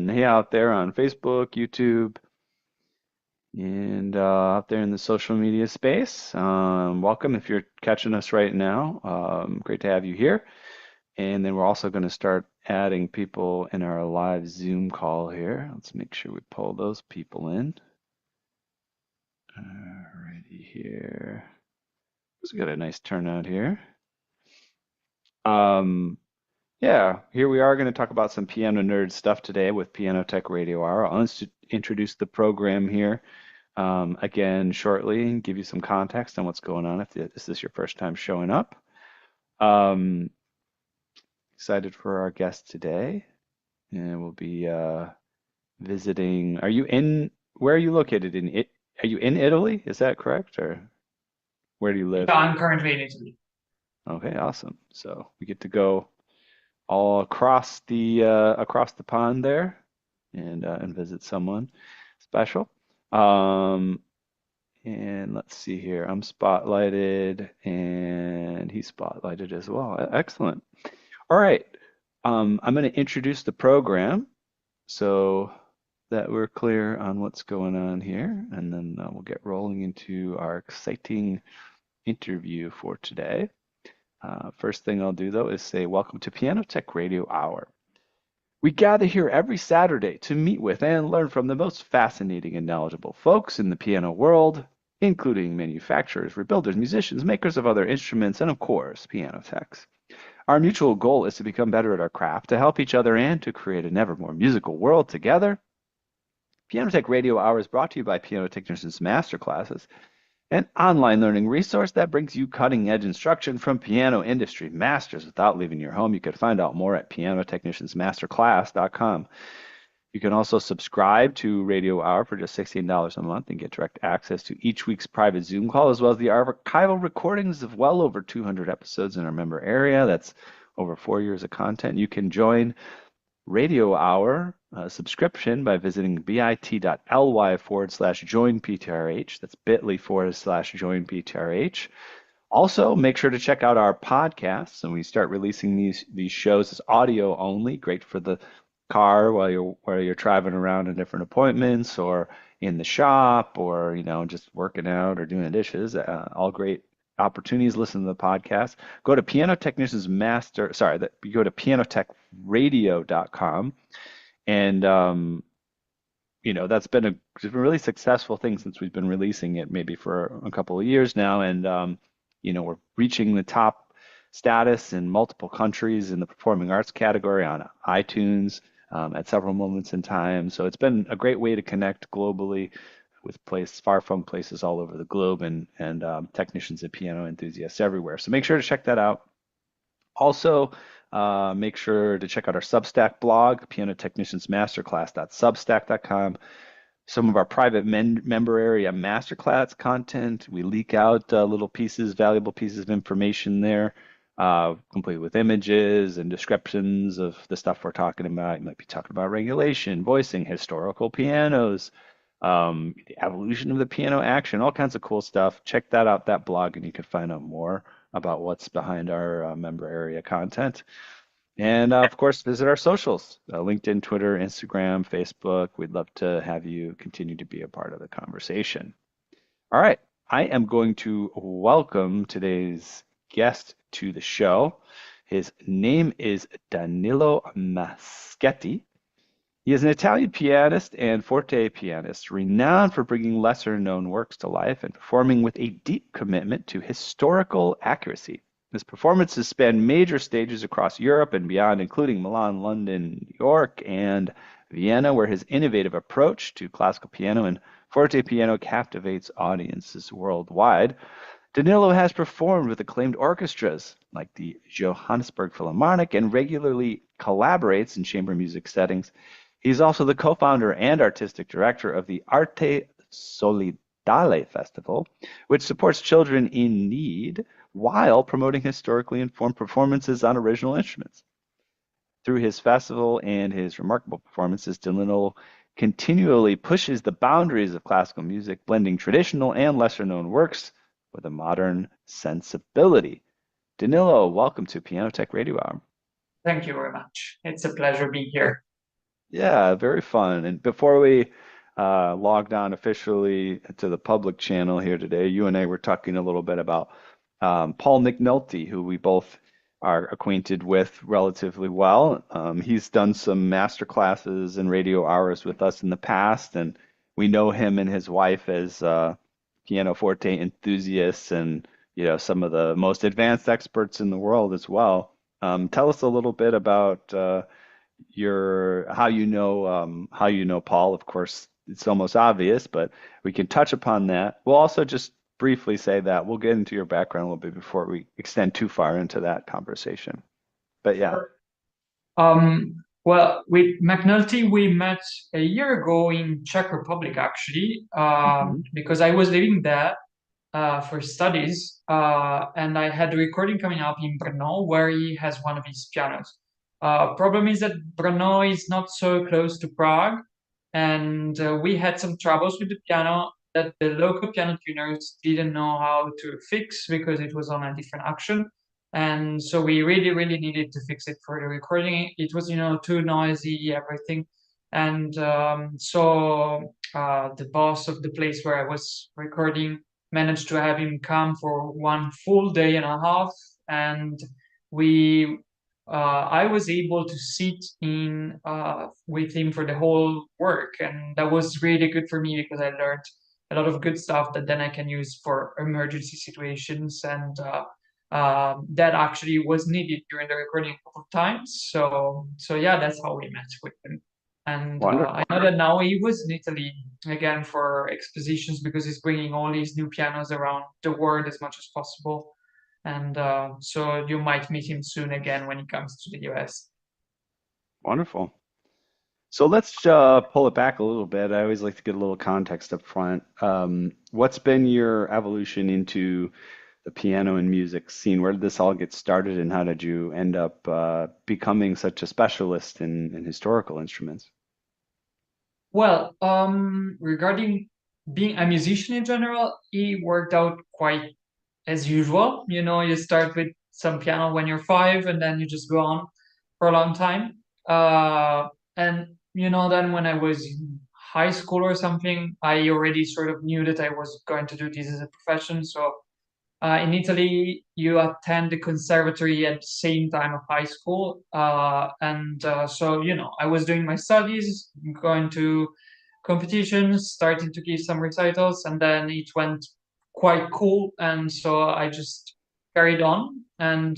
and hey out there on Facebook, YouTube, and out there in the social media space. Welcome if you're catching us right now. Great to have you here. And then we're also going to start adding people in our live Zoom call here. Let's make sure we pull those people in. Alrighty here. Let's get a nice turnout here. Um, Yeah, here we are going to talk about some piano nerd stuff today with Piano Tech Radio Hour. I'll introduce the program here again shortly and give you some context on what's going on if this is your first time showing up. Um, Excited for our guest today, and we'll be visiting. Where are you located in it? Are you in Italy? Is that correct? Or where do you Yeah, live? I'm currently in Italy. Okay, awesome. So we get to go all across the pond there and visit someone special. Um, and let's see here. I'm spotlighted and he's spotlighted as well. Excellent. All right. I'm going to introduce the program so that we're clear on what's going on here, and then we'll get rolling into our exciting interview for today. First thing I'll do though is say welcome to Piano Tech Radio Hour. We gather here every Saturday to meet with and learn from the most fascinating and knowledgeable folks in the piano world, including manufacturers, rebuilders, musicians, makers of other instruments, and of course, piano techs. Our mutual goal is to become better at our craft, to help each other, and to create an ever more musical world together. Piano Tech Radio Hour is brought to you by Piano Technicians Masterclasses, an online learning resource that brings you cutting-edge instruction from piano industry masters without leaving your home. You can find out more at pianotechniciansmasterclass.com. You can also subscribe to Radio Hour for just $16 a month and get direct access to each week's private Zoom call, as well as the archival recordings of well over 200 episodes in our member area. That's over 4 years of content. You can join Radio Hour subscription by visiting bit.ly/join PTRH. That's bit.ly/join PTRH. Also, make sure to check out our podcasts, and we start releasing these shows as audio only. Great for the car while you're driving around in different appointments, or in the shop, or just working out or doing the dishes. All great opportunities. Listen to the podcast. Go to Piano Technicians Master. Sorry, that you go to pianotechradio.com, and it's been a really successful thing since we've been releasing it maybe for a couple of years now, and we're reaching the top status in multiple countries in the performing arts category on iTunes at several moments in time. So it's been a great way to connect globally with far from places all over the globe, and technicians and piano enthusiasts everywhere. So make sure to check that out. Also, make sure to check out our Substack blog, pianotechniciansmasterclass.substack.com. Some of our private member area masterclass content. We leak out little pieces, valuable pieces of information there, complete with images and descriptions of the stuff we're talking about. You might be talking about regulation, voicing, historical pianos, the evolution of the piano action, all kinds of cool stuff. Check that out, that blog, and you can find out more about what's behind our member area content. And of course, visit our socials, LinkedIn, Twitter, Instagram, Facebook. We'd love to have you continue to be a part of the conversation. All right, I am going to welcome today's guest to the show. His name is Danilo Mascetti. He is an Italian pianist and forte pianist, renowned for bringing lesser-known works to life and performing with a deep commitment to historical accuracy. His performances span major stages across Europe and beyond, including Milan, London, New York, and Vienna, where his innovative approach to classical piano and fortepiano captivates audiences worldwide. Danilo has performed with acclaimed orchestras like the Johannesburg Philharmonic and regularly collaborates in chamber music settings. He's also the co-founder and artistic director of the Arte Solidale Festival, which supports children in need while promoting historically informed performances on original instruments. Through his festival and his remarkable performances, Danilo continually pushes the boundaries of classical music, blending traditional and lesser-known works with a modern sensibility. Danilo, welcome to Piano Tech Radio Hour. Thank you very much. It's a pleasure being here. Yeah, very fun. And before we logged on officially to the public channel here today, you and I were talking a little bit about Paul McNulty, who we both are acquainted with relatively well. He's done some master classes and radio hours with us in the past, and we know him and his wife as pianoforte enthusiasts and some of the most advanced experts in the world as well. Tell us a little bit about your how you know Paul. Of course, it's almost obvious, but we can touch upon that. We'll also just briefly say that we'll get into your background a little bit before we extend too far into that conversation. But yeah. Sure. Well, with McNulty, we met a year ago in Czech Republic, actually, Hmm. because I was living there for studies, and I had a recording coming up in Brno where he has one of his pianos. Problem is that Brno is not so close to Prague, and we had some troubles with the piano that the local piano tuners didn't know how to fix because it was on a different action. And so we really, really needed to fix it for the recording. It was, too noisy, everything. And the boss of the place where I was recording managed to have him come for one full day and a half, and we I was able to sit in with him for the whole work, and that was really good for me because I learned a lot of good stuff that then I can use for emergency situations, and that actually was needed during the recording a couple of times. So yeah, that's how we met with him. And I Wonderful. know that now he was in Italy again for expositions because he's bringing all these new pianos around the world as much as possible. And so you might meet him soon again when he comes to the US. Wonderful. So let's pull it back a little bit. I always like to get a little context up front. What's been your evolution into the piano and music scene? Where did this all get started, and how did you end up becoming such a specialist in historical instruments? Well, regarding being a musician in general, it worked out quite as usual. You start with some piano when you're five, and then you just go on for a long time. And then when I was in high school or something, I already sort of knew that I was going to do this as a profession. So in Italy, you attend the conservatory at the same time of high school. And so, I was doing my studies, going to competitions, starting to give some recitals, and then it went quite cool. And so I just carried on. And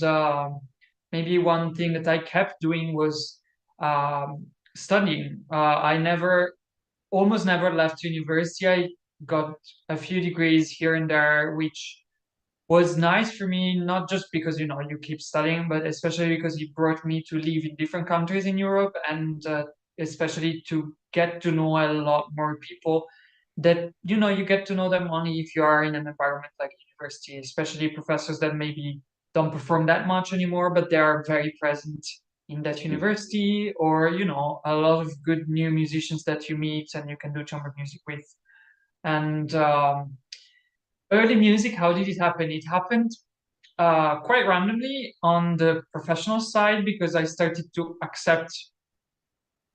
maybe one thing that I kept doing was studying. I almost never left university. I got a few degrees here and there, which was nice for me, not just because you keep studying, but especially because it brought me to live in different countries in Europe, and especially to get to know a lot more people that you get to know them only if you are in an environment like university, especially professors that maybe don't perform that much anymore, but they are very present in that Hmm. university, or a lot of good new musicians that you meet and you can do chamber music with. And early music, how did it happen? It happened quite randomly on the professional side because I started to accept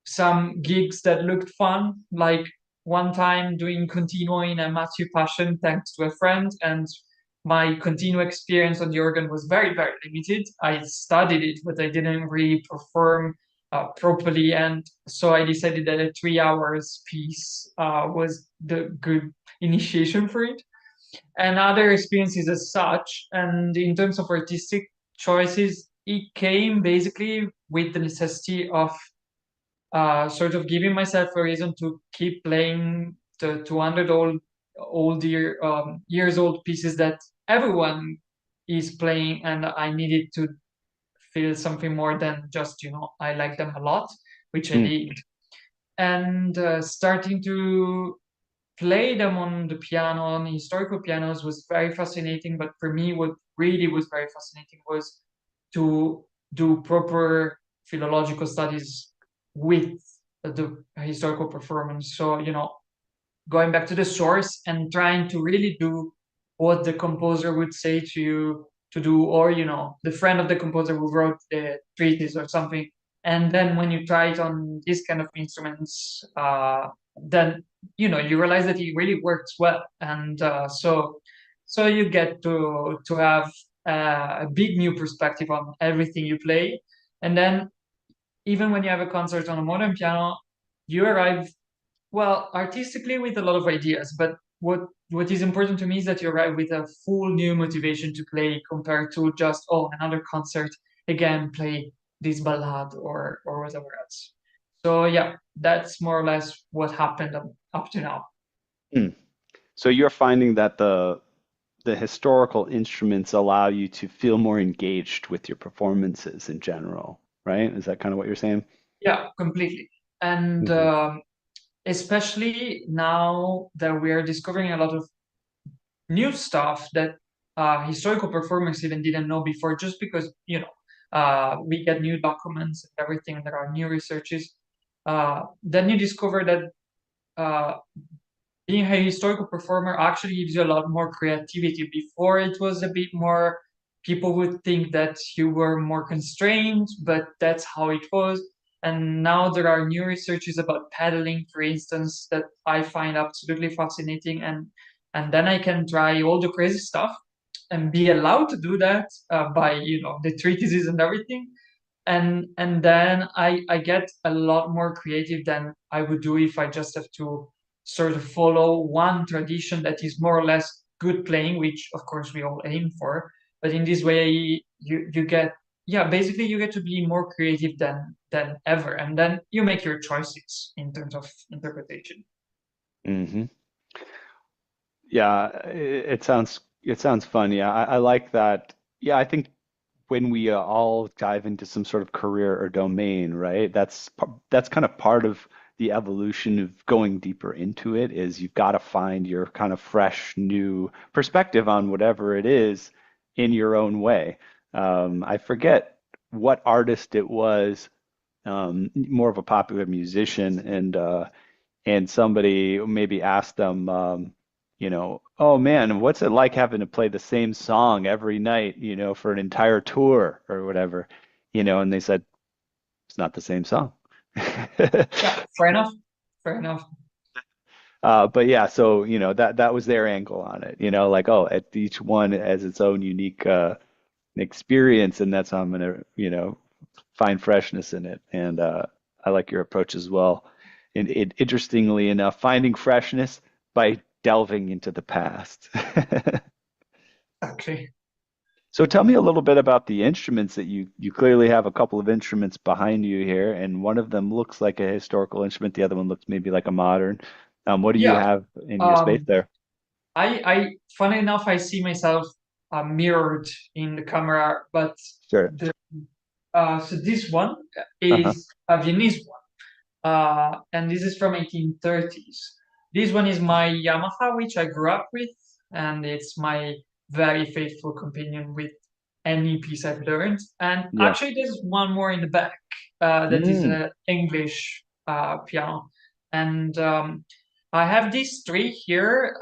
some gigs that looked fun, like one time doing continuo in a Matthew Passion thanks to a friend, and my continuo experience on the organ was very, very limited. I studied it, but I didn't really perform properly, and so I decided that a 3 hours piece was the good initiation for it and other experiences as such. And in terms of artistic choices, it came basically with the necessity of sort of giving myself a reason to keep playing the 200 years old pieces that everyone is playing, and I needed to feel something more than just I like them a lot, which I Hmm. did, and starting to play them on the piano, on historical pianos, was very fascinating. But for me, what really was very fascinating was to do proper philological studies with the historical performance. So, going back to the source and trying to really do what the composer would say to you to do, or, the friend of the composer who wrote the treatise or something. And then when you try it on these kind of instruments, then you realize that it really works well, and so you get to have a big new perspective on everything you play. And then even when you have a concert on a modern piano, you arrive, well, artistically with a lot of ideas, but what is important to me is that you arrive with a full new motivation to play compared to just, oh, another concert, again, play this ballad or whatever else. So yeah, that's more or less what happened up to now. Hmm. So you're finding that the historical instruments allow you to feel more engaged with your performances in general, right? Is that kind of what you're saying? Yeah, completely. And Hmm. especially now that we are discovering a lot of new stuff that historical performers even didn't know before, just because we get new documents and everything. There are new researches. Then you discover that uh, being a historical performer actually gives you a lot more creativity. Before it was a bit more, people would think that you were more constrained, but that's how it was. And now there are new researches about paddling, for instance, that I find absolutely fascinating. And then I can try all the crazy stuff and be allowed to do that by the treatises and everything. And then I get a lot more creative than I would do if I just have to sort of follow one tradition that is more or less good playing, which of course we all aim for. But in this way, you get, yeah, basically you get to be more creative than ever, and then you make your choices in terms of interpretation. Hmm. Yeah, it sounds fun. Yeah, I like that. Yeah, I think when we all dive into some sort of career or domain, right? That's kind of part of the evolution of going deeper into it is you've got to find your kind of fresh new perspective on whatever it is in your own way. I forget what artist it was, more of a popular musician, and somebody maybe asked them, oh man, what's it like having to play the same song every night, for an entire tour or whatever, and they said, it's not the same song. Yeah, fair enough. Fair enough. But yeah, so, that was their angle on it, like, oh, at each one has its own unique experience, and that's how I'm gonna, find freshness in it. And I like your approach as well. And interestingly enough, finding freshness by delving into the past. Exactly. So tell me a little bit about the instruments that you clearly have a couple of instruments behind you here, and one of them looks like a historical instrument, the other one looks maybe like a modern. What do you Yeah. have in your space Um, there? funny enough, I see myself mirrored in the camera, but Sure. the so this one Uh-huh. is a Viennese one, and this is from 1830s. This one is my Yamaha, which I grew up with, and it's my very faithful companion with any piece I've learned. And Yeah. actually, there's one more in the back that is Mm. an English piano, and I have these three here.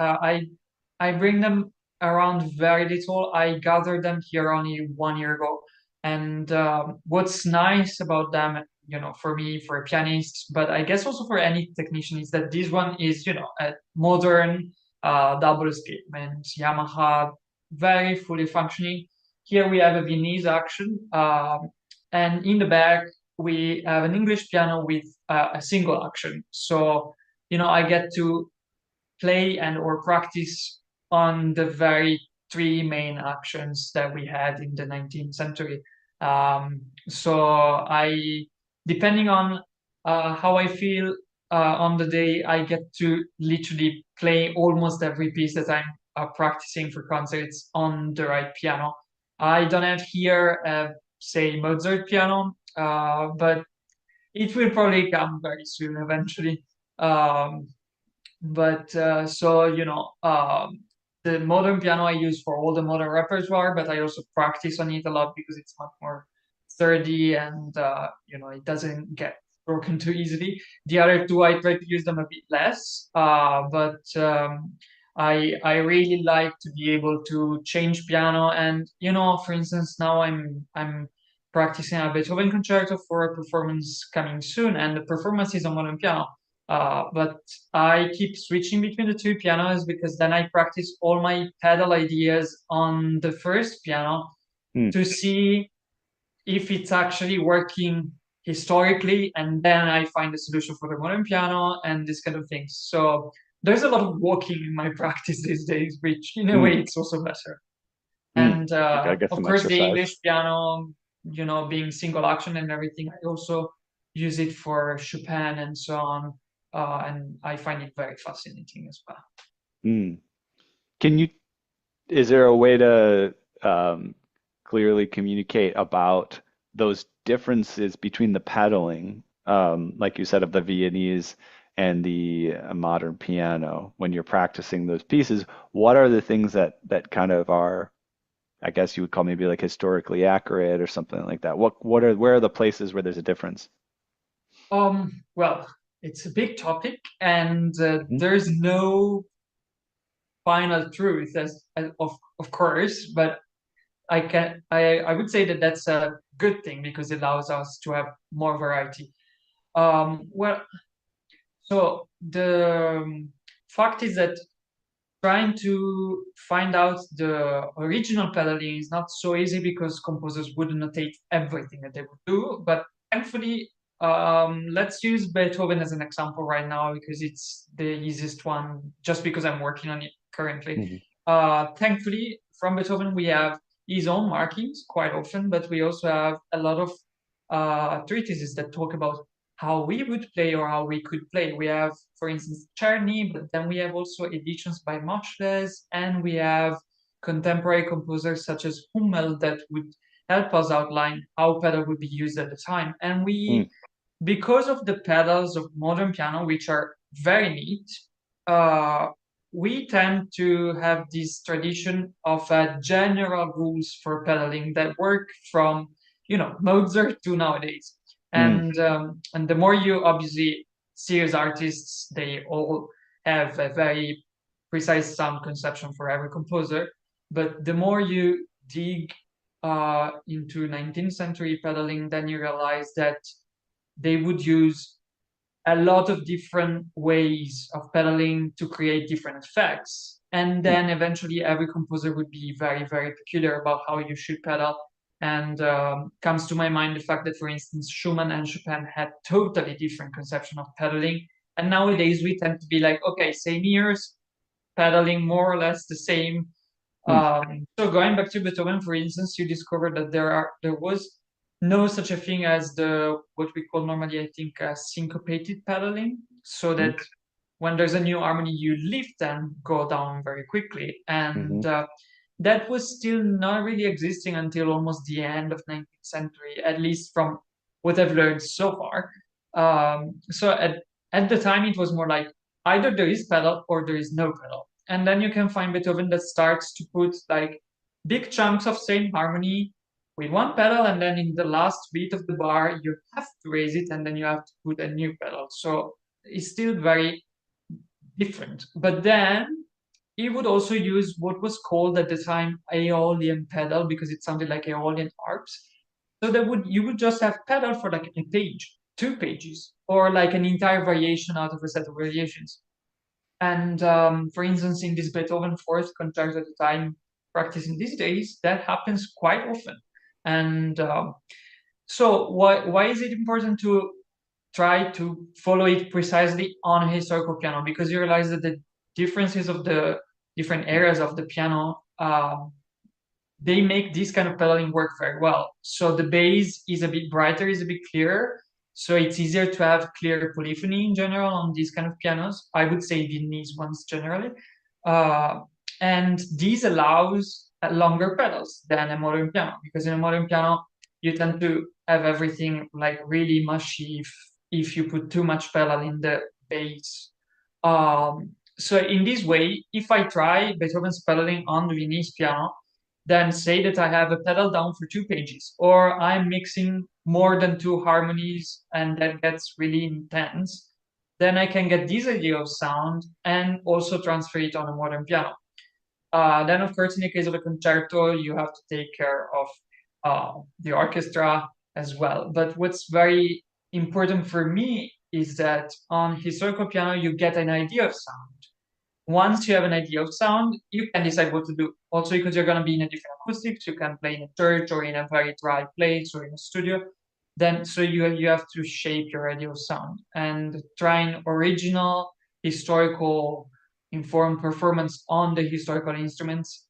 I bring them around very little. I gathered them here only 1 year ago. And what's nice about them, for me, for a pianist, but I guess also for any technician, is that this one is, a modern double escapement Yamaha, very fully functioning. Here we have a Viennese action, and in the back we have an English piano with a single action. So, I get to play and or practice on the very three main actions that we had in the 19th century. So depending on how I feel on the day, I get to literally play almost every piece that I'm practicing for concerts on the right piano. I don't have here, say, Mozart piano, but it will probably come very soon eventually. Um, but so the modern piano I use for all the modern repertoire, but I also practice on it a lot because it's much more sturdy and it doesn't get broken too easily. The other two I try to use them a bit less, but I really like to be able to change piano. And for instance, now I'm practicing a Beethoven concerto for a performance coming soon, and the performance is on modern piano. But I keep switching between the two pianos because then I practice all my pedal ideas on the first piano Mm, to see if it's actually working historically, and then I find a solution for the modern piano and this kind of things. So there's a lot of walking in my practice these days, which in a mm, way it's also better. mm. And You gotta get of some course, the exercise. English piano, being single action and everything, I also use it for Chopin and so on. And I find it very fascinating as well. Mm. Can you Is there a way to clearly communicate about those differences between the pedaling, like you said, of the Viennese and the modern piano when you're practicing those pieces? What are the things that kind of are, I guess you would call maybe like historically accurate or something like that? Where are the places where there's a difference? Well, it's a big topic, and Mhm. there's no final truth, of course, but I would say that that's a good thing because it allows us to have more variety. Well, so the fact is that trying to find out the original pedaling is not so easy because composers would notate everything that they would do. But thankfully, let's use Beethoven as an example right now because it's the easiest one, just because I'm working on it currently. Mhm. Thankfully, from Beethoven, we have his own markings quite often, but we also have a lot of treatises that talk about how we would play or how we could play. We have, for instance, Czerny, but then we have also editions by Moschles, and we have contemporary composers such as Hummel that would help us outline how pedal would be used at the time. And Mm, because of the pedals of modern piano, which are very neat, uh, we tend to have this tradition of general rules for pedaling that work from, Mozart to nowadays. mm, And the more you obviously serious artists, they all have a very precise sound conception for every composer. But the more you dig into 19th century pedaling, then you realize that they would use a lot of different ways of pedaling to create different effects. And mm, then eventually every composer would be very, very peculiar about how you should pedal. And comes to my mind the fact that, for instance, Schumann and Chopin had totally different conception of pedaling. And nowadays we tend to be like, okay, same ears, pedaling more or less the same. mm, So going back to Beethoven, for instance, you discovered that there was no such a thing as the what we call normally, I think, syncopated pedaling, so mm, that when there's a new harmony, you lift and go down very quickly, and mhm, that was still not really existing until almost the end of 19th century, at least from what I've learned so far. So at the time, it was more like either there is pedal or there is no pedal. And then you can find Beethoven that starts to put like big chunks of same harmony with one pedal, and then in the last beat of the bar, you have to raise it, and then you have to put a new pedal. So it's still very different. But then he would also use what was called at the time Aeolian pedal because it sounded like Aeolian harps. So that would you would just have pedal for like a page, 2 pages, or like an entire variation out of a set of variations. And for instance, in this Beethoven fourth concerto at the time practicing these days, that happens quite often. And so why is it important to try to follow it precisely on a historical piano? Because you realize that the differences of the different areas of the piano they make this kind of pedaling work very well. So the bass is a bit brighter, is a bit clearer. So it's easier to have clear polyphony in general on these kind of pianos. I would say Viennese ones generally. Uh, and this allows longer pedals than a modern piano because in a modern piano, you tend to have everything like really mushy if you put too much pedal in the bass. So in this way, if I try Beethoven's pedaling on the Viennese piano, then say that I have a pedal down for 2 pages, or I'm mixing more than two harmonies and that gets really intense, then I can get this idea of sound and also transfer it on a modern piano. Then, of course, in the case of a concerto, you have to take care of the orchestra as well. But what's very important for me is that on historical piano, you get an idea of sound. Once you have an idea of sound, you can decide what to do. Also, because you're going to be in a different acoustics, you can play in a church or in a very dry place or in a studio. Then, so you have to shape your idea of sound and trying original historical informed performance on the historical instruments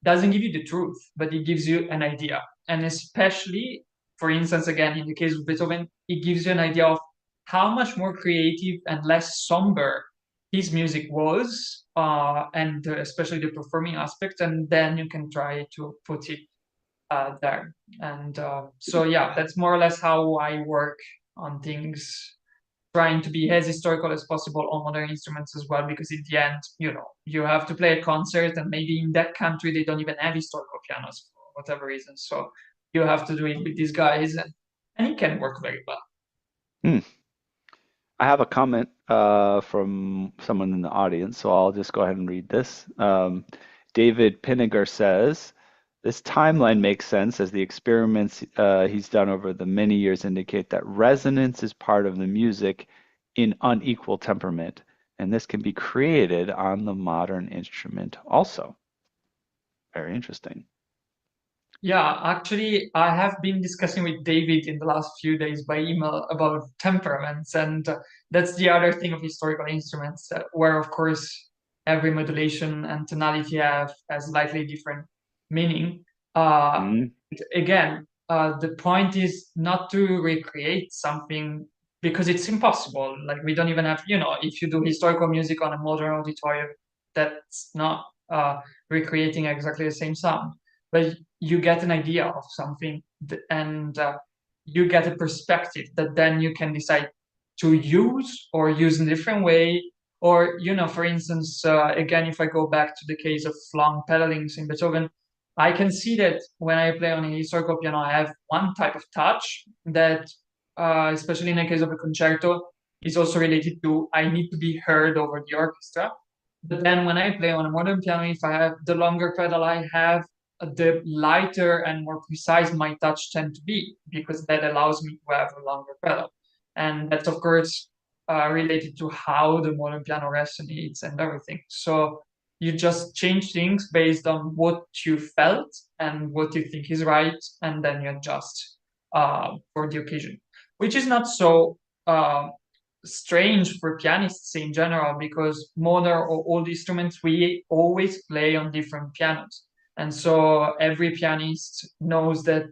doesn't give you the truth, but it gives you an idea. And especially, for instance, again, in the case of Beethoven, it gives you an idea of how much more creative and less somber his music was, and especially the performing aspect, and then you can try to put it there. And so, yeah, that's more or less how I work on things, trying to be as historical as possible on modern instruments as well, because in the end, you have to play a concert, and maybe in that country they don't even have historical pianos for whatever reason. So you have to do it with these guys, and it can work very well. Hmm. I have a comment from someone in the audience, so I'll just go ahead and read this. David Pinniger says, this timeline makes sense as the experiments he's done over the many years indicate that resonance is part of the music in unequal temperament, and this can be created on the modern instrument also. Very interesting. Yeah, actually, I have been discussing with David in the last few days by email about temperaments, and that's the other thing of historical instruments, where of course every modulation and tonality have a slightly different meaning. Uh, Mm, Again, the point is not to recreate something because it's impossible. Like we don't even have, if you do historical music on a modern auditorium, that's not recreating exactly the same sound, but you get an idea of something, and you get a perspective that then you can decide to use or use in a different way. Or, for instance, again, if I go back to the case of long pedalings in Beethoven, I can see that when I play on a historical piano, I have one type of touch that, especially in the case of a concerto, is also related to I need to be heard over the orchestra. But then when I play on a modern piano, if I have the longer pedal I have, the lighter and more precise my touch tend to be, because that allows me to have a longer pedal. And that's, of course, related to how the modern piano resonates and everything. So you just change things based on what you felt and what you think is right, and then you adjust for the occasion, which is not so strange for pianists in general, because modern or old instruments we always play on different pianos, and so every pianist knows that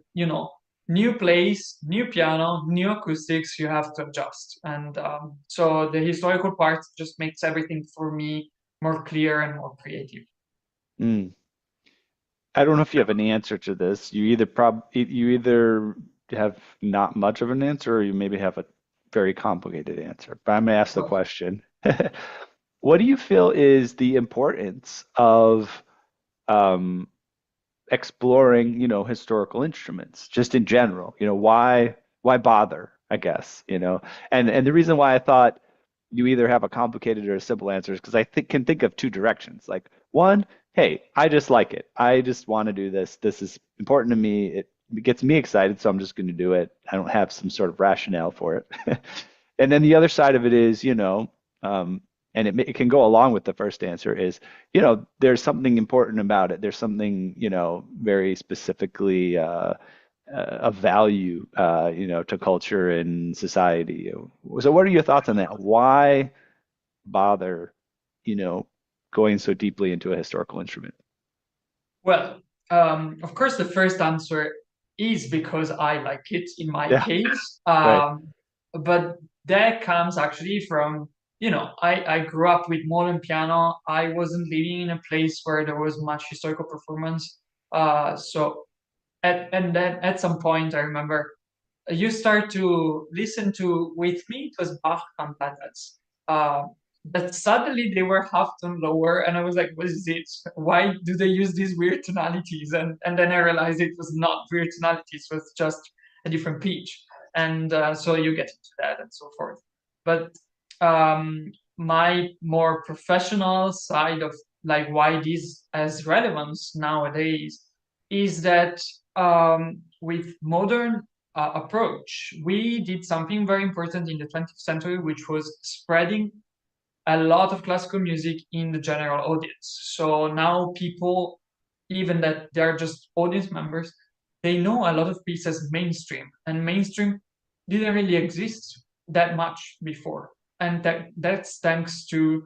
new place, new piano, new acoustics, you have to adjust. And so the historical part just makes everything for me more clear and more creative. mm. I don't know if you have an answer to this. You either have not much of an answer or you maybe have a very complicated answer. But I'm gonna ask the question. What do you feel is the importance of um, exploring, historical instruments just in general? Why bother, I guess, And the reason why I thought you either have a complicated or a simple answer is because I can think of two directions. Like one, hey, I just like it. I just want to do this. This is important to me. It gets me excited, so I'm just going to do it. I don't have some sort of rationale for it. And then the other side of it is, um, and it can go along with the first answer is, there's something important about it. There's something, very specifically of value, to culture and society. So what are your thoughts on that? Why bother, you know, going so deeply into a historical instrument? Well, of course, the first answer is because I like it in my Yeah, case. right. But that comes actually from, I grew up with modern piano. I wasn't living in a place where there was much historical performance. So, and then at some point, I remember you start to listen to, with me, it was Bach cantatas. Uh, but suddenly they were half tone lower, and I was like, "What is it? Why do they use these weird tonalities?" And then I realized it was not weird tonalities; it was just a different pitch. And so you get into that and so forth. But my more professional side of like why this has relevance nowadays is that with modern approach, we did something very important in the 20th century, which was spreading a lot of classical music in the general audience. So now people, even that they're just audience members, they know a lot of pieces mainstream, and mainstream didn't really exist that much before. And that's thanks to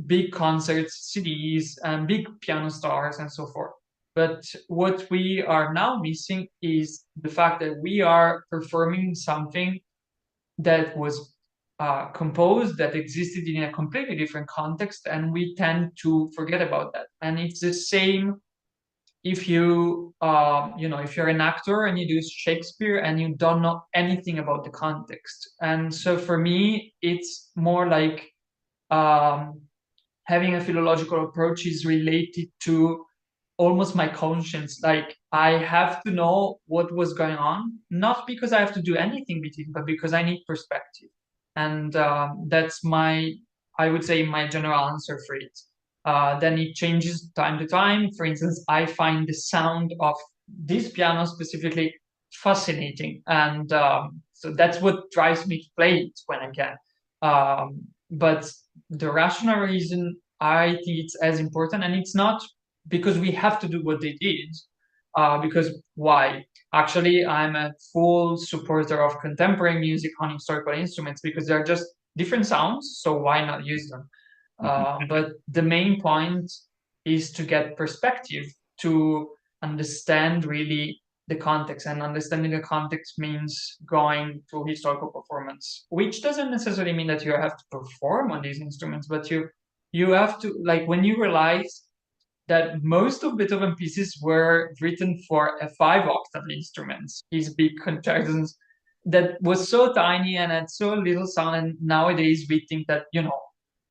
big concerts, CDs, and big piano stars, and so forth. But what we are now missing is the fact that we are performing something that was composed, that existed in a completely different context, and we tend to forget about that. And it's the same if if you're an actor and you do Shakespeare and you don't know anything about the context. And so for me, it's more like um, having a philological approach is related to almost my conscience. Like I have to know what was going on, not because I have to do anything with it, but because I need perspective. And that's I would say, my general answer for it. Then it changes time to time. For instance, I find the sound of this piano specifically fascinating. And so that's what drives me to play it when I can. But the rational reason, I think it's as important, and it's not because we have to do what they did. Because why? Actually, I'm a full supporter of contemporary music on historical instruments because they're just different sounds, so why not use them? Mhm. But the main point is to get perspective, to understand really the context. And understanding the context means going to historical performance, which doesn't necessarily mean that you have to perform on these instruments, but you have to, like, when you realize that most of Beethoven pieces were written for a 5 octave instruments, his big concertos that was so tiny and had so little sound. And nowadays we think that,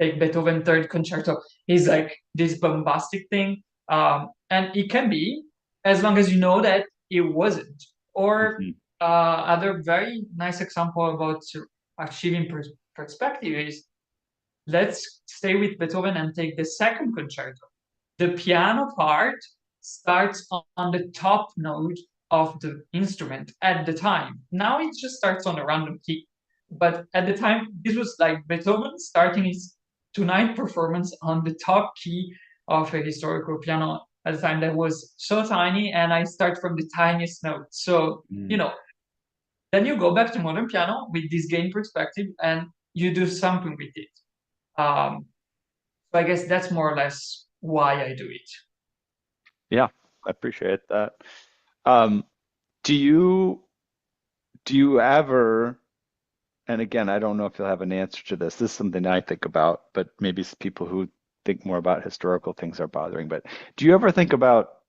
like Beethoven third concerto is like this bombastic thing. And it can be, as long as you know that it wasn't. Or Mhm. other very nice example about achieving perspective is, let's stay with Beethoven and take the second concerto. The piano part starts on the top note of the instrument at the time. Now it just starts on a random key. But at the time, this was like Beethoven starting his tonight performance on the top key of a historical piano at the time that was so tiny, and I start from the tiniest note. So, Mm. then you go back to modern piano with this gain perspective and you do something with it. Um, so I guess that's more or less why I do it. Yeah, I appreciate that. Um, do you do you ever, and again, I don't know if you'll have an answer to this. This is something I think about, but maybe people who think more about historical things are bothering. But do you ever think about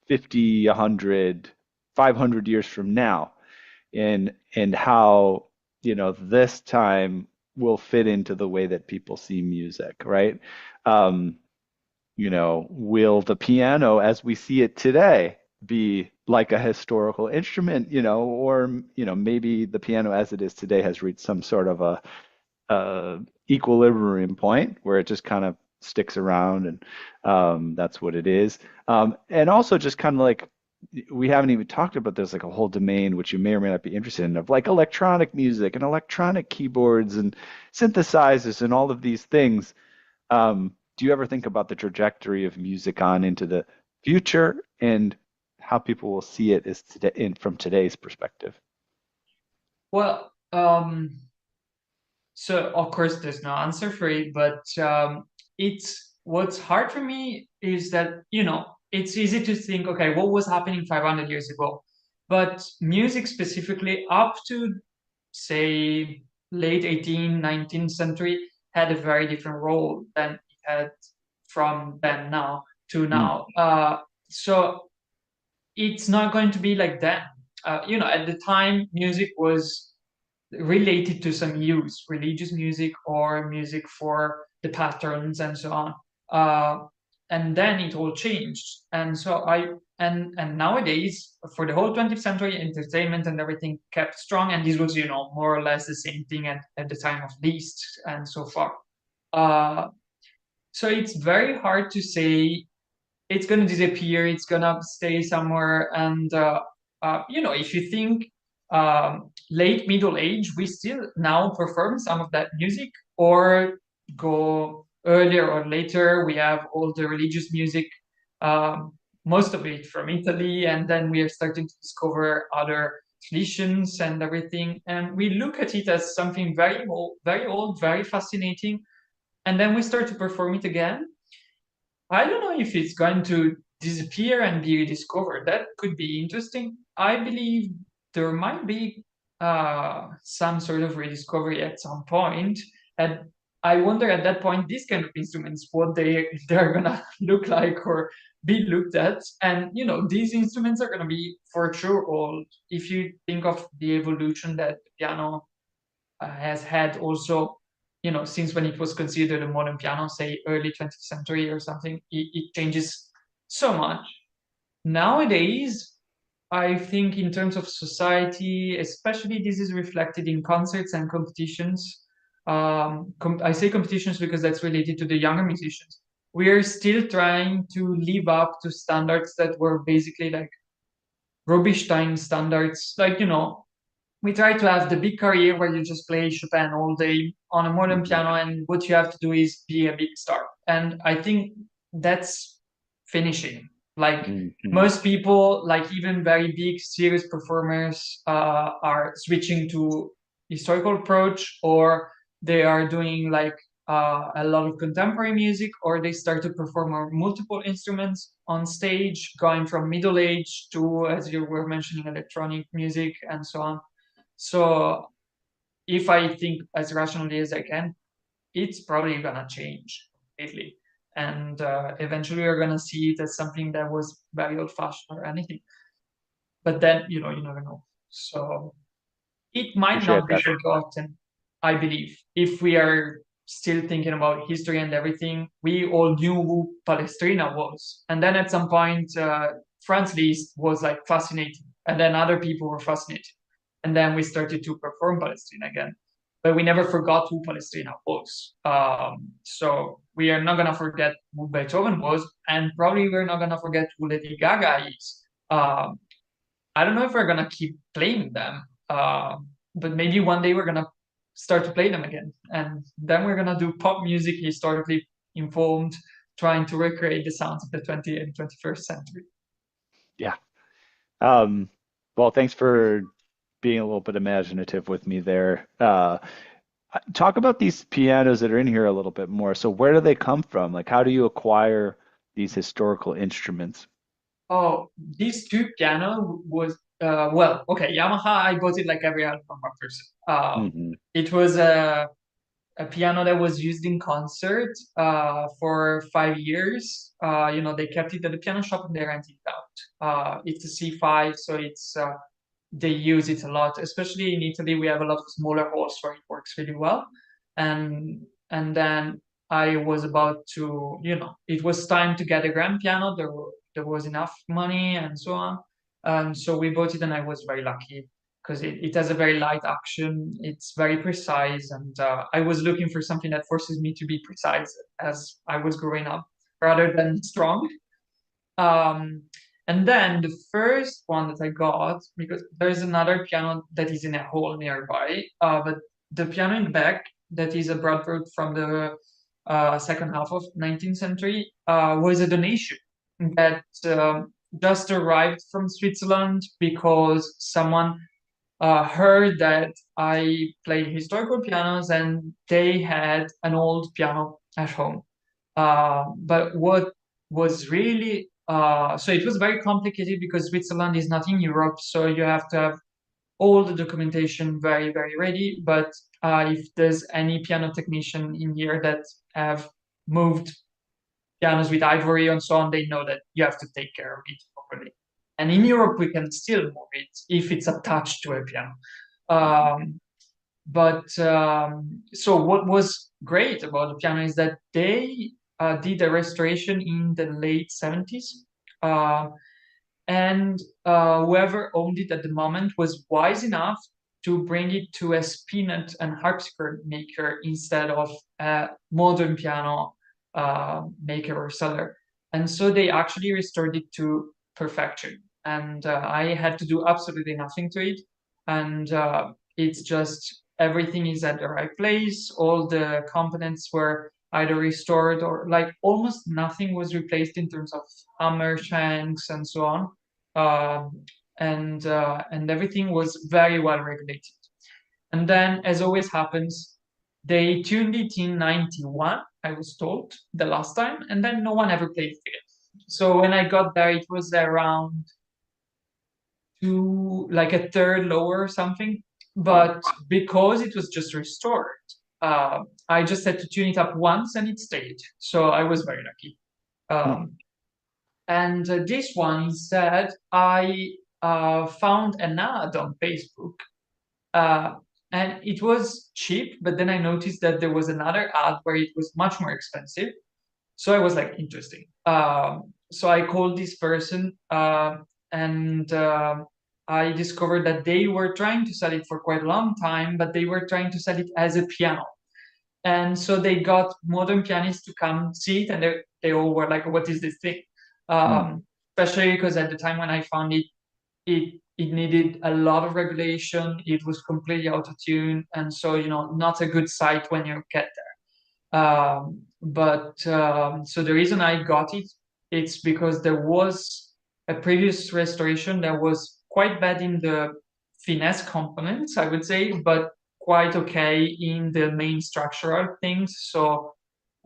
50, 100, 500 years from now, and how, this time will fit into the way that people see music, right? Um, will the piano as we see it today be like a historical instrument, or, maybe the piano as it is today has reached some sort of a equilibrium point where it just kind of sticks around, and that's what it is. And also just kind of like, we haven't even talked about, there's like a whole domain which you may or may not be interested in, of like electronic music and electronic keyboards and synthesizers and all of these things. Do you ever think about the trajectory of music on into the future and how people will see it as today, from today's perspective? Well, so of course there's no answer for it, but it's what's hard for me is that, it's easy to think, okay, what was happening 500 years ago? But music specifically, up to say late 18th, 19th century, had a very different role than it had from then now to Mm, now. So it's not going to be like that. At the time, music was related to some use, religious music or music for the patterns and so on. Uh, and then it all changed. And so and nowadays, for the whole 20th century, entertainment and everything kept strong. And this was, more or less the same thing at the time of Liszt and so far. Uh, so it's very hard to say it's going to disappear, it's going to stay somewhere. And if you think late middle age, we still now perform some of that music, or go earlier or later, we have all the religious music, um, most of it from Italy, and then we are starting to discover other traditions and everything, and we look at it as something very old, very fascinating, and then we start to perform it again. I don't know if it's going to disappear and be rediscovered. That could be interesting. I believe there might be some sort of rediscovery at some point, and I wonder at that point these kind of instruments what they're gonna look like or be looked at. And these instruments are gonna be for sure old. If you think of the evolution that the piano has had also, since when it was considered a modern piano, say early 20th century or something, it changes so much. Nowadays, I think in terms of society, especially this is reflected in concerts and competitions. I say competitions because that's related to the younger musicians. We are still trying to live up to standards that were basically like rubbish time standards. Like, we try to have the big career where you just play Chopin all day on a modern Hmm. piano, and what you have to do is be a big star. And I think that's finishing. Like Hmm. most people, like even very big, serious performers, are switching to historical approach, or they are doing like a lot of contemporary music, or they start to perform on multiple instruments on stage, going from middle age to, as you were mentioning, electronic music and so on. So if I think as rationally as I can, it's probably gonna change completely, and eventually we're gonna see it as something that was very old-fashioned or anything. But then you never know. So it might Appreciate not be that. forgotten, I believe. If we are still thinking about history and everything, we all knew who Palestrina was. And then at some point, Franz Liszt was like fascinating. And then other people were fascinated. And then we started to perform Palestrina again. But we never forgot who Palestrina was. So we are not going to forget who Beethoven was. And probably we're not going to forget who Lady Gaga is. Um, I don't know if we're gonna keep playing them, but maybe one day we're gonna start to play them again, and then we're gonna do pop music historically informed, trying to recreate the sounds of the 20th and 21st century. Yeah. Um, well, thanks for being a little bit imaginative with me there. Talk about these pianos that are in here a little bit more. So where do they come from? Like, how do you acquire these historical instruments? Oh, this two piano was well, okay, Yamaha. I bought it like every other from a person. Hmm. It was a piano that was used in concert for 5 years. They kept it at the piano shop and they rented it out. It's a C5, so they use it a lot. Especially in Italy, we have a lot of smaller halls where it works really well. And then I was about to, it was time to get a grand piano. There was enough money and so on. So we bought it, and I was very lucky because it has a very light action. It's very precise, and I was looking for something that forces me to be precise as I was growing up, rather than strong. Um, and then the first one that I got, because there's another piano that is in a hall nearby, but the piano in the back that is a Bradford from the second half of 19th century was a donation that just arrived from Switzerland because someone heard that I play historical pianos and they had an old piano at home. But what was really so it was very complicated because Switzerland is not in Europe, so you have to have all the documentation very, very ready. But if there's any piano technician in here that have moved pianos with ivory and so on, they know that you have to take care of it properly. And in Europe, we can still move it if it's attached to a piano. Hmm. Um, but so what was great about the piano is that they did a restoration in the late 70s. Uh, and whoever owned it at the moment was wise enough to bring it to a spinet and harpsichord maker instead of a modern piano maker or seller. And so they actually restored it to perfection. And I had to do absolutely nothing to it. And it's just everything is at the right place. All the components were either restored or like almost nothing was replaced in terms of hammer shanks and so on. And everything was very well regulated. And then, as always happens, they tuned it in 91, I was told, the last time, and then no one ever played it again. So when I got there, it was around like a third lower or something. But because it was just restored, I just had to tune it up once and it stayed. So I was very lucky. Hmm. Um, and this one, instead, I found an ad on Facebook, uh, and it was cheap, but then I noticed that there was another ad where it was much more expensive. So I was like, interesting. So I called this person, and I discovered that they were trying to sell it for quite a long time, but they were trying to sell it as a piano. And so they got modern pianists to come see it, and they all were like, "What is this thing?" Hmm. Especially because at the time when I found it, it needed a lot of regulation. It was completely auto-tuned, and so not a good sight when you get there. But so the reason I got it, it's because there was a previous restoration that was quite bad in the finesse components, I would say, but quite okay in the main structural things. So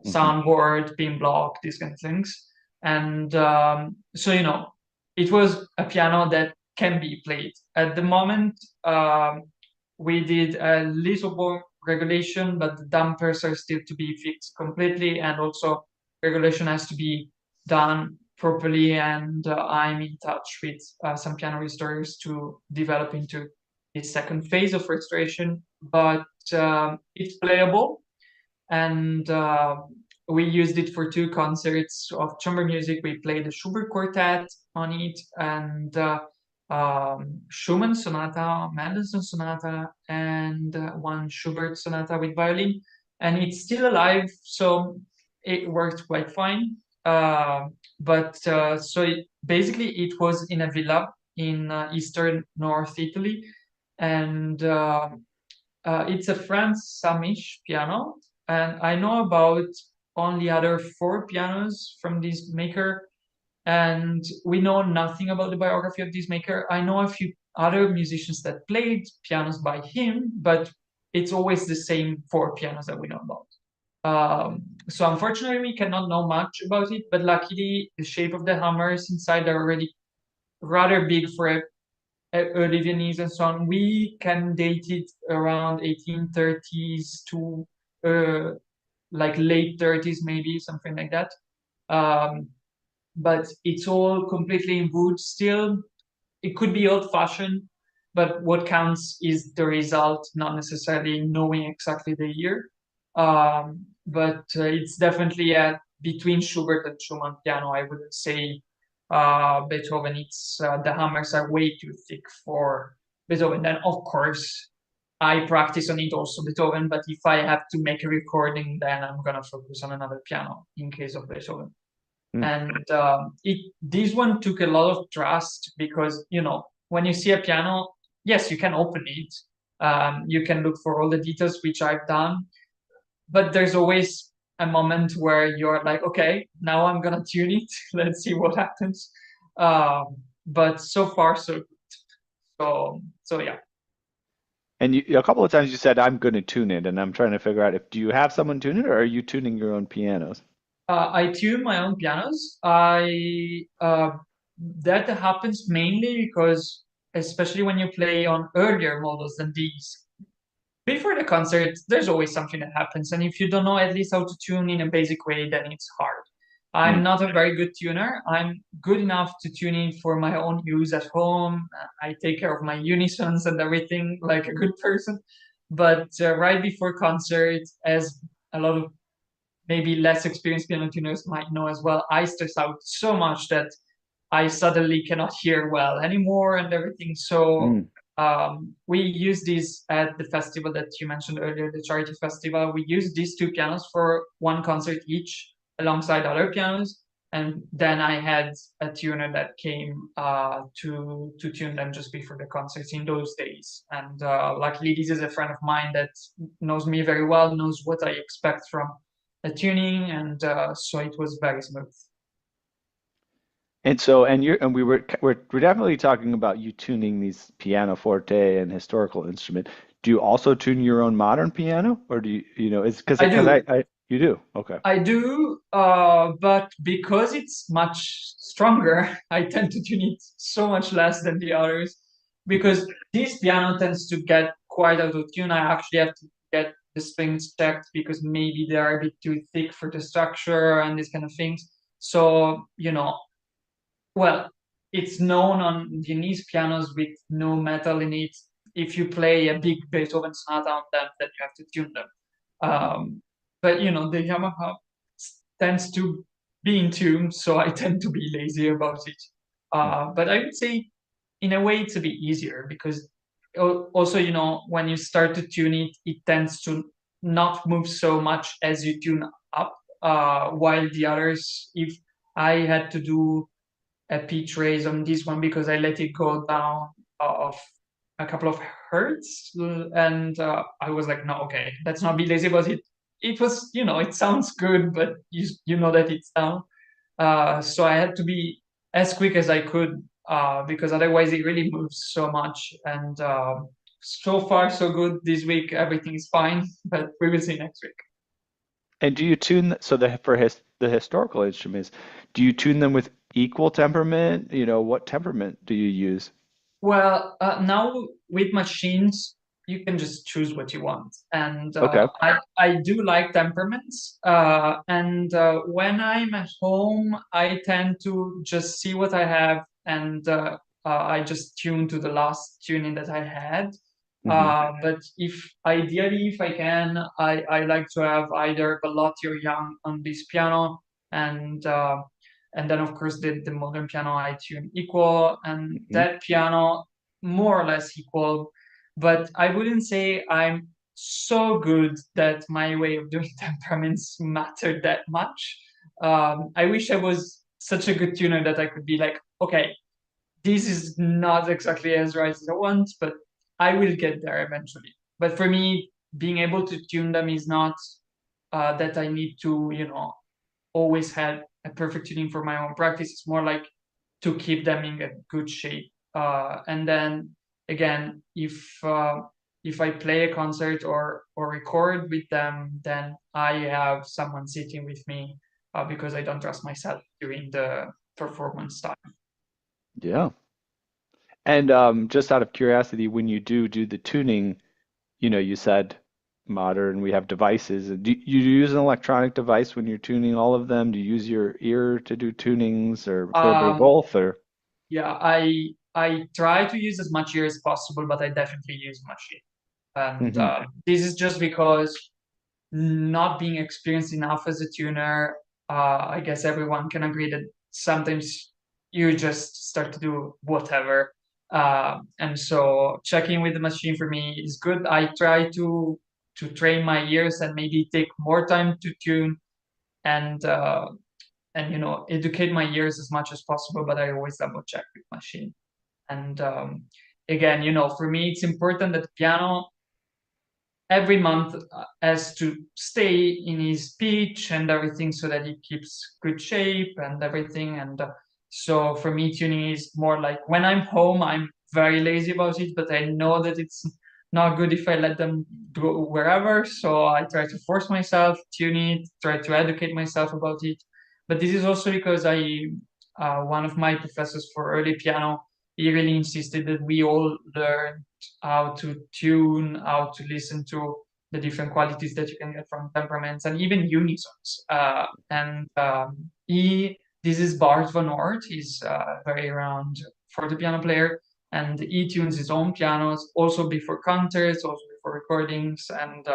Hmm. soundboard, beam block, these kind of things. And so, it was a piano that can be played. At the moment, we did a little more regulation, but the dampers are still to be fixed completely. And also, regulation has to be done properly. And I'm in touch with some piano restorers to develop into the second phase of restoration. But it's playable, and we used it for two concerts of chamber music. We played the Schubert Quartet on it, and Schumann Sonata, Mendelssohn Sonata, and one Schubert Sonata with violin. And it's still alive, so it worked quite fine. Basically, it was in a villa in eastern North Italy, and it's a France Samish piano, and I know about only other four pianos from this maker, and we know nothing about the biography of this maker. I know a few other musicians that played pianos by him, but it's always the same four pianos that we know about. So unfortunately, we cannot know much about it, but luckily, the shape of the hammers inside are already rather big for a early Viennese and so on. We can date it around 1830s to uh, like late 30s, maybe something like that. Um, but it's all completely in wood still. It could be old-fashioned, but what counts is the result, not necessarily knowing exactly the year. But it's definitely between Schubert and Schumann piano. I wouldn't say Beethoven. It's the hammers are way too thick for Beethoven. Then, of course, I practice on it also Beethoven. But if I have to make a recording, then I'm gonna focus on another piano in case of Beethoven. Hmm. And this one took a lot of trust because when you see a piano, yes, you can open it, you can look for all the details, which I've done, but there's always a moment where you're like, okay, now I'm gonna tune it. Let's see what happens. But so far so good. So yeah. And a couple of times you said, I'm going to tune it, and I'm trying to figure out if do you have someone tune it or are you tuning your own pianos? I tune my own pianos. I That happens mainly because, especially when you play on earlier models than these, before the concert, there's always something that happens, and if you don't know at least how to tune in a basic way, then it's hard. Hmm. I'm not a very good tuner. I'm good enough to tune in for my own use at home. I take care of my unisons and everything like a good person. But right before concert, as a lot of maybe less experienced piano tuners might know as well, I stress out so much that I suddenly cannot hear well anymore and everything. So Hmm. we use this at the festival that you mentioned earlier, the charity festival. We use these two pianos for one concert each alongside other pianos. and then I had a tuner that came to tune them just before the concerts in those days. And luckily, this is a friend of mine that knows me very well, knows what I expect from the tuning, and so it was very smooth. And so, and you're, and we're definitely talking about you tuning these pianoforte and historical instrument. Do you also tune your own modern piano, or do it's I because do. you do. Okay. I do, but because it's much stronger, I tend to tune it so much less than the others. Hmm. Because this piano tends to get quite out of tune. I actually have to get the strings checked because maybe they are a bit too thick for the structure and these kind of things. So, well, it's known on Viennese pianos with no metal in it. If you play a big Beethoven sonata on them, then you have to tune them. But the Yamaha tends to be in tune, so I tend to be lazy about it. But I would say, in a way, it's a bit easier because also, when you start to tune it, it tends to not move so much as you tune up. While the others, if I had to do a pitch raise on this one because I let it go down of a couple of hertz, and I was like, no, okay, let's not be lazy about it. It was, it sounds good, but you know that it's down. So I had to be as quick as I could because otherwise it really moves so much. And so far so good this week. Everything is fine, but we will see next week. And do you tune so the historical instruments? Do you tune them with equal temperament? What temperament do you use? Well, now with machines, you can just choose what you want, and Okay. I do like temperaments. And when I'm at home, I tend to just see what I have, and I just tune to the last tuning that I had. Hmm. But if ideally, if I can, I like to have either Bellotti or Young on this piano, and and then of course the modern piano I tune equal, and Hmm. that piano more or less equal. But I wouldn't say I'm so good that my way of doing temperaments mattered that much. I wish I was such a good tuner that I could be like, okay, this is not exactly as right as I want, but I will get there eventually. But for me, being able to tune them is not that I need to, always have a perfect tuning for my own practice. It's more like to keep them in a good shape. And then again, if I play a concert or record with them, then I have someone sitting with me because I don't trust myself during the performance time. Yeah. And just out of curiosity, when you do the tuning, you said modern, we have devices. Do you use an electronic device when you're tuning all of them? Do you use your ear to do tunings or a little bit of Um, both or? yeah, I try to use as much ear as possible, but I definitely use machine. And Hmm. this is just because not being experienced enough as a tuner, I guess everyone can agree that sometimes you just start to do whatever. And so checking with the machine for me is good. I try to train my ears and maybe take more time to tune and educate my ears as much as possible. But I always double check with machine. And again, for me, it's important that piano every month has to stay in his pitch and everything so that he keeps good shape and everything. And so for me, tuning is more like when I'm home, I'm very lazy about it, but I know that it's not good if I let them go wherever. So I try to force myself, tune it, try to educate myself about it. But this is also because one of my professors for early piano, he really insisted that we all learn how to tune, how to listen to the different qualities that you can get from temperaments and even unisons. And this is Bart van Oort. He's a very renowned fortepiano player, and he tunes his own pianos also before concerts, also before recordings, and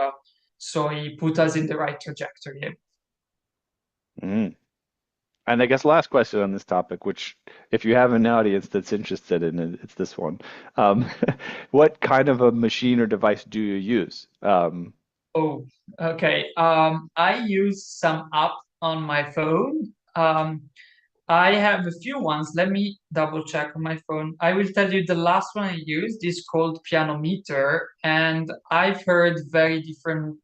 so he put us in the right trajectory. Mm. And I guess last question on this topic, which if you have an audience that's interested in it, it's this one. Um, what kind of a machine or device do you use? Oh, okay. I use some app on my phone. I have a few ones. Let me double check on my phone. I will tell you the last one I used is called Piano Meter, and I've heard very different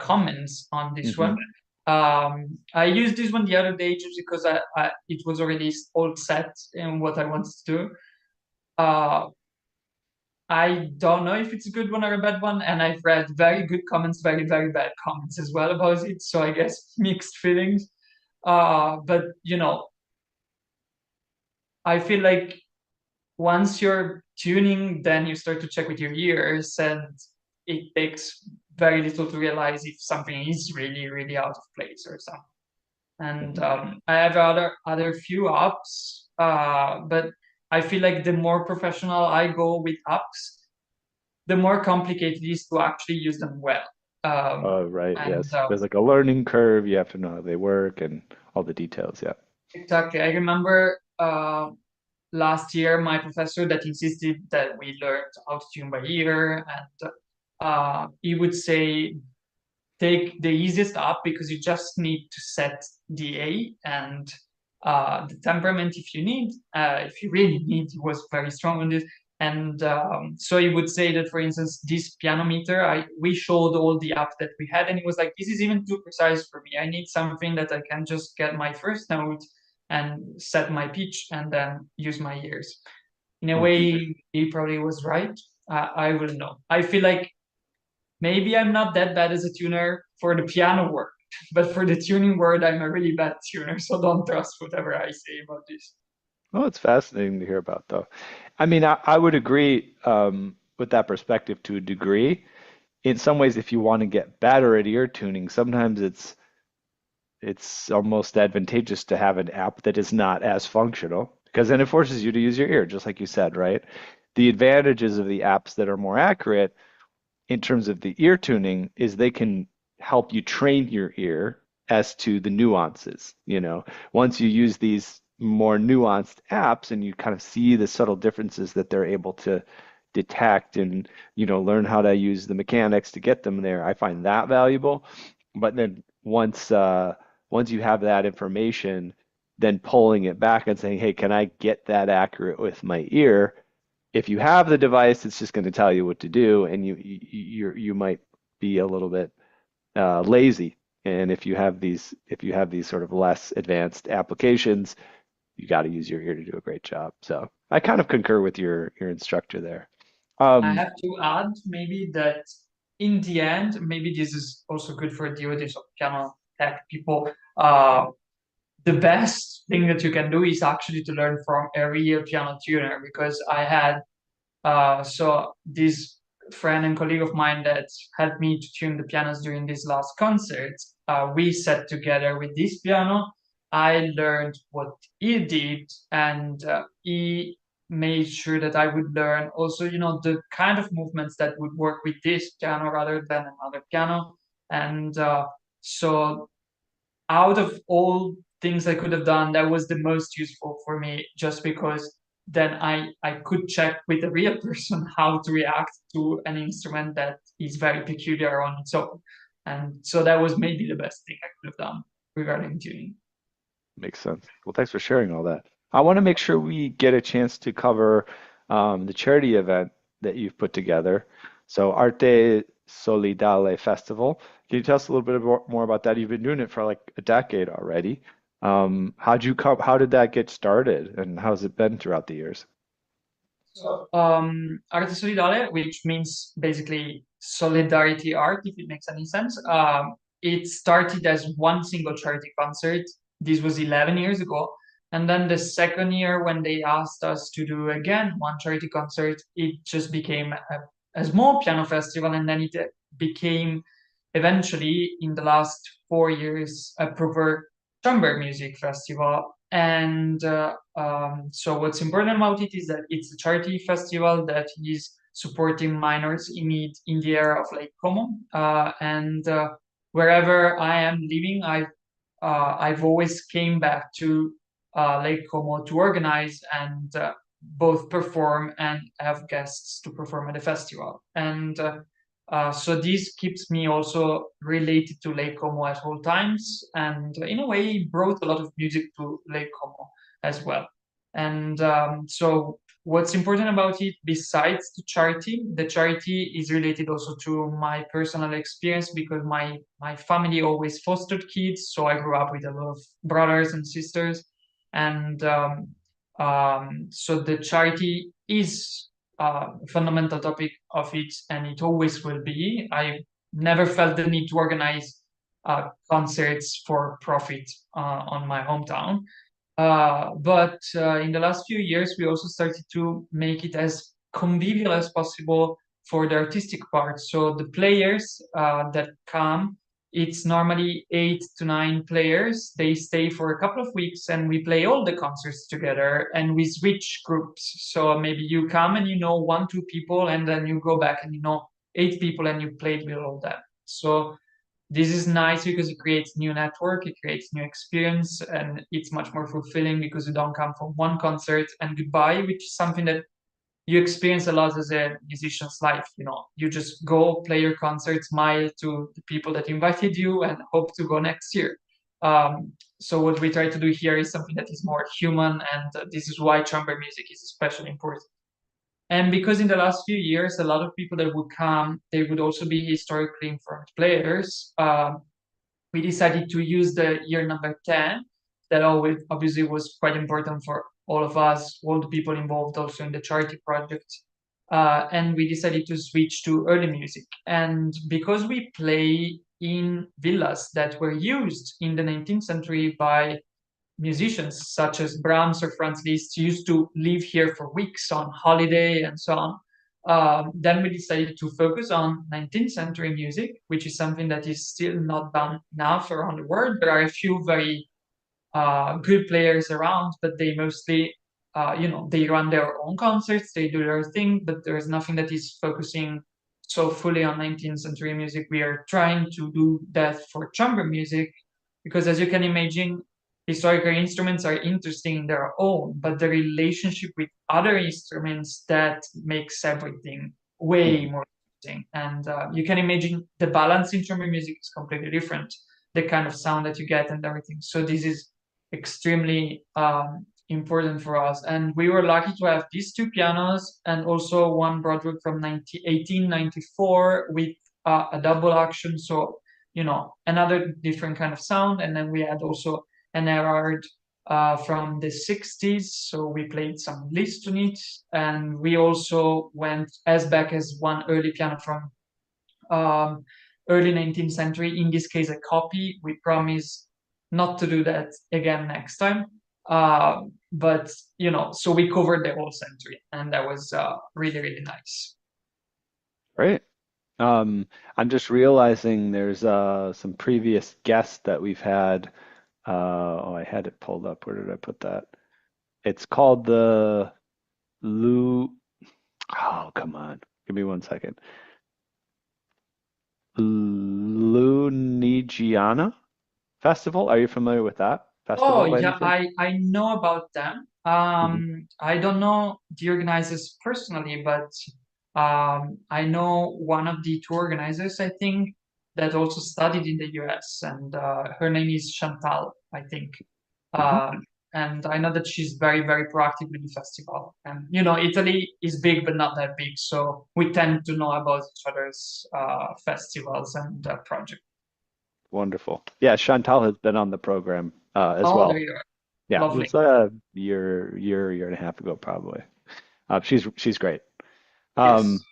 comments on this Hmm. one. I used this one the other day just because it was already all set in what I wanted to do. Uh, I don't know if it's a good one or a bad one, and I've read very good comments, very, very bad comments as well about it. So I guess mixed feelings. But I feel like once you're tuning, then you start to check with your ears, and it takes very little to realize if something is really, really out of place or something. And Hmm. I have other few apps, but I feel like the more professional I go with apps, the more complicated it is to actually use them well. Um, Oh, right. and Yes. There's like a learning curve. You have to know how they work and all the details. Yeah. Exactly, I remember last year my professor that insisted that we learned how to tune by ear, and he would say take the easiest app because you just need to set the A and the temperament if you need, if you really need. He was very strong on this. And so he would say that, for instance, this piano meter, we showed all the apps that we had, and he was like, this is even too precise for me. I need something that I can just get my first note and set my pitch and then use my ears. In a Hmm. way, he probably was right. I will know. I feel like maybe I'm not that bad as a tuner for the piano work, but for the tuning word, I'm a really bad tuner. So don't trust whatever I say about this. Oh, it's fascinating to hear about, though. I mean, I would agree with that perspective to a degree. In some ways, if you want to get better at ear tuning, sometimes it's almost advantageous to have an app that is not as functional because then it forces you to use your ear, just like you said, right? The advantages of the apps that are more accurate in terms of the ear tuning is they can help you train your ear as to the nuances. Once you use these more nuanced apps and you kind of see the subtle differences that they're able to detect and learn how to use the mechanics to get them there, I find that valuable. But then once you have that information, then pulling it back and saying, hey, can I get that accurate with my ear? If you have the device, it's just going to tell you what to do, and you might be a little bit lazy. And if you have these sort of less advanced applications, you got to use your ear to do a great job. So I kind of concur with your instructor there. I Um, have to add maybe that in the end, maybe this is also good for the audience of piano tech people. The best thing that you can do is actually to learn from a real piano tuner because I had so this friend and colleague of mine that helped me to tune the pianos during this last concert, we sat together with this piano. I learned what he did, and he made sure that I would learn also, the kind of movements that would work with this piano rather than another piano. And so out of all things I could have done, that was the most useful for me, just because then I could check with a real person how to react to an instrument that is very peculiar on its own. And so that was maybe the best thing I could have done regarding tuning. Makes sense. Well, thanks for sharing all that. I want to make sure we get a chance to cover the charity event that you've put together. So, Arte Solidale Festival. Can you tell us a little bit more about that? You've been doing it for like a decade already. How did that get started, and how's it been throughout the years? So, Arte Solidale, which means basically solidarity art, if it makes any sense. It started as one single charity concert. This was 11 years ago. And then the second year, when they asked us to do again one charity concert, it just became a small piano festival. And then it became eventually, in the last 4 years, a proper chamber music festival. And so what's important about it is that it's a charity festival that is supporting minors in need in the area of Lake Como. And wherever I am living, I've always came back to Lake Como to organize and both perform and have guests to perform at the festival. And so this keeps me also related to Lake Como at all times, and in a way brought a lot of music to Lake Como. as well. And so what's important about it, besides the charity is related also to my personal experience because my family always fostered kids. So I grew up with a lot of brothers and sisters. And so the charity is a fundamental topic of it, and it always will be. I never felt the need to organize concerts for profit on my hometown. But in the last few years, we also started to make it as convivial as possible for the artistic part. So the players that come, it's normally 8 to 9 players. They stay for a couple of weeks and we play all the concerts together and we switch groups. So maybe you come and you know one, two people, and then you go back and you know 8 people and you played with all them. So this is nice because it creates new network, it creates new experience, and it's much more fulfilling because you don't come from one concert and goodbye, which is something that you experience a lot as a musician's life. You know, you just go play your concert, smile to the people that invited you, and hope to go next year. So what we try to do here is something that is more human, and this is why chamber music is especially important. And because in the last few years, a lot of people that would come, they would also be historically informed players. We decided to use the year number 10. That always obviously was quite important for all of us, all the people involved also in the charity project. And we decided to switch to early music. And because we play in villas that were used in the 19th century by musicians such as Brahms or Franz Liszt used to live here for weeks on holiday and so on. Then we decided to focus on 19th century music, which is something that is still not done enough around the world. There are a few very good players around, but they mostly, they run their own concerts, they do their thing, but there's nothing that is focusing so fully on 19th century music. We are trying to do that for chamber music because, as you can imagine, historical instruments are interesting in their own, but the relationship with other instruments that makes everything way Mhm. more interesting. And you can imagine the balance in chamber music is completely different, the kind of sound that you get and everything. So this is extremely important for us. And we were lucky to have these two pianos and also one Broadway from 1894 with a double action. So, another different kind of sound. And then we had also an Erard from the 60s. So we played some Liszt on it. And we also went as back as one early piano from um, early 19th century, in this case, a copy. We promise not to do that again next time. But, so we covered the whole century, and that was really, really nice. Great. Um, I'm just realizing there's some previous guests that we've had. Oh, I had it pulled up. Where did I put that? It's called the Lu. Oh, come on. Give me one second. Lunigiana Festival. Are you familiar with that Oh festival by any yeah, chance? I know about them. Hmm. I don't know the organizers personally, but I know one of the two organizers, I think, that also studied in the US, and her name is Chantal, I think. Hmm. Um, and I know that she's very, very proactive with the festival. And Italy is big, but not that big, so we tend to know about each other's festivals and projects. Wonderful. Yeah, Chantal has been on the program as Oh, there well. you are. Yeah, it Lovely. was a year and a half ago probably. She's great. Um, Yes.